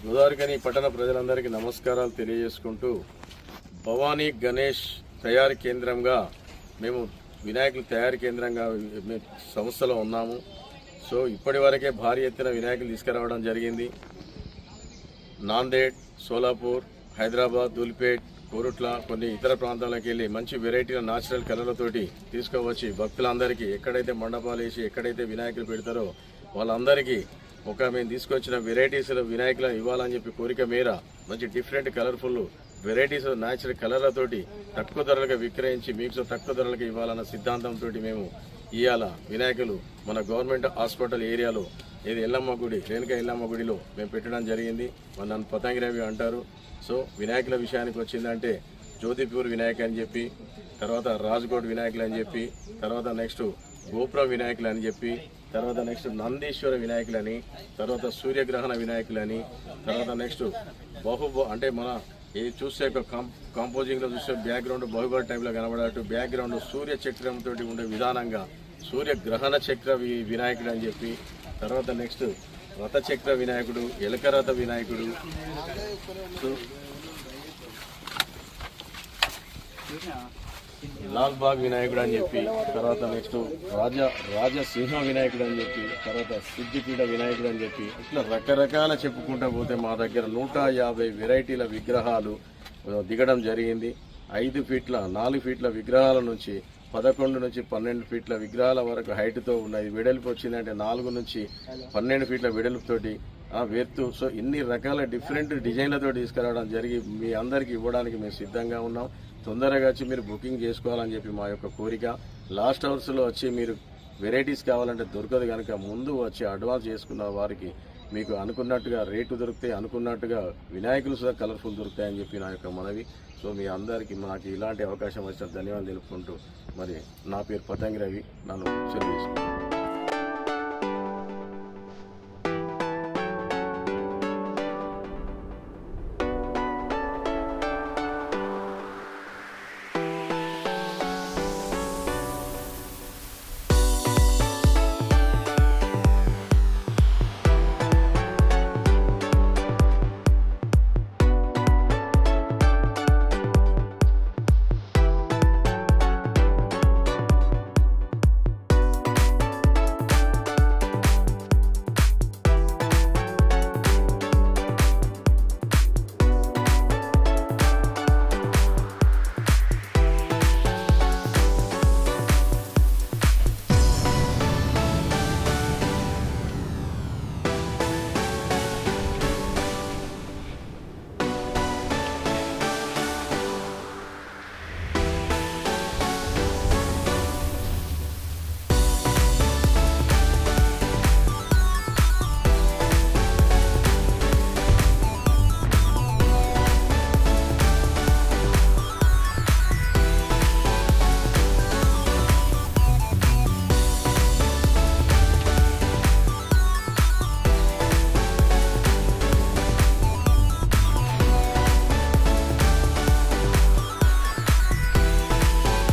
గోదావరిఖని పట్టణ ప్రజలందరికీ నమస్కారాలు తెలియజేసుకుంటూ భవానీ గణేష్ తయారీ కేంద్రంగా మేము వినాయకుల తయారీ కేంద్రంగా సంస్థలో ఉన్నాము. సో ఇప్పటి వరకే భారీ ఎత్తున వినాయకులు తీసుకురావడం జరిగింది. నాందేడ్, సోలాపూర్, హైదరాబాద్, దుల్పేట్, కోరుట్ల, కొన్ని ఇతర ప్రాంతాలకు వెళ్ళి మంచి వెరైటీల న్యాచురల్ కలర్లతోటి తీసుకువచ్చి భక్తులందరికీ ఎక్కడైతే మండపాలు వేసి ఎక్కడైతే వినాయకులు పెడతారో వాళ్ళందరికీ మేము తీసుకొచ్చిన వెరైటీస్ వినాయకులను ఇవ్వాలని చెప్పి కోరిక మేర మంచి డిఫరెంట్ కలర్ఫుల్ వెరైటీస్ న్యాచురల్ కలర్లతోటి తక్కువ ధరలుగా విక్రయించి మీకు తక్కువ ధరలకు ఇవ్వాలన్న సిద్ధాంతంతో మేము ఇవాళ వినాయకులు మన గవర్నమెంట్ హాస్పిటల్ ఏరియాలో ఏది ఎల్లమ్మ గుడి, రేణుక ఎల్లమ్మ గుడిలో మేము పెట్టడం జరిగింది. నన్ను పతంగిరవి అంటారు. సో వినాయకుల విషయానికి వచ్చిందంటే జ్యోతిపూర్ వినాయక అని చెప్పి, తర్వాత రాజ్కోట్ వినాయకులు అని చెప్పి, తర్వాత నెక్స్ట్ గోపురం వినాయకులు అని చెప్పి, తర్వాత నెక్స్ట్ నందీశ్వర వినాయకులని, తర్వాత సూర్యగ్రహణ వినాయకులని, తర్వాత నెక్స్ట్ అంటే మన ఇది చూసే కాంపోజింగ్లో చూసే బ్యాక్గ్రౌండ్ బహుబలి టైప్లో కనబడేట్టు బ్యాక్గ్రౌండ్ సూర్య చక్రంతో ఉండే విధానంగా సూర్యగ్రహణ చక్ర వినాయకుడు అని చెప్పి, తర్వాత నెక్స్ట్ రథచక్ర వినాయకుడు, ఎలకరథ వినాయకుడు, లాల్బాగ్ వినాయకుడు అని చెప్పి, తర్వాత నెక్స్ట్ రాజసింహ వినాయకుడు అని చెప్పి, తర్వాత సిద్ధిపీఠ వినాయకుడు అని చెప్పి, ఇట్లా రకరకాల చెప్పుకుంటూ పోతే మా దగ్గర 150 వెరైటీల విగ్రహాలు దిగడం జరిగింది. 5 ఫీట్ల 4 ఫీట్ల విగ్రహాల నుంచి 11 నుంచి 12 ఫీట్ల విగ్రహాల వరకు హైట్తో ఉన్నాయి. వెడల్పు వచ్చిందంటే 4 నుంచి 12 ఫీట్ల వెడల్పుతోటి వెర్తు. సో ఇన్ని రకాల డిఫరెంట్ డిజైన్లతో తీసుకురావడం జరిగి మీ అందరికీ ఇవ్వడానికి మేము సిద్ధంగా ఉన్నాం. తొందరగా వచ్చి మీరు బుకింగ్ చేసుకోవాలని చెప్పి మా యొక్క కోరిక. లాస్ట్ అవర్స్లో వచ్చి మీరు వెరైటీస్ కావాలంటే దొరకదు కనుక ముందు వచ్చి అడ్వాన్స్ చేసుకున్న వారికి మీకు అనుకున్నట్టుగా రేటు దొరుకుతాయి, అనుకున్నట్టుగా వినాయకులు సుధా కలర్ఫుల్ దొరుకుతాయని చెప్పి నా యొక్క మనవి. సో మీ అందరికీ నాకు ఇలాంటి అవకాశం వచ్చిన ధన్యవాదాలు తెలుపుకుంటూ మరి నా పేరు పతంగి రవి, నన్ను సెలవు చేసుకుంటాను.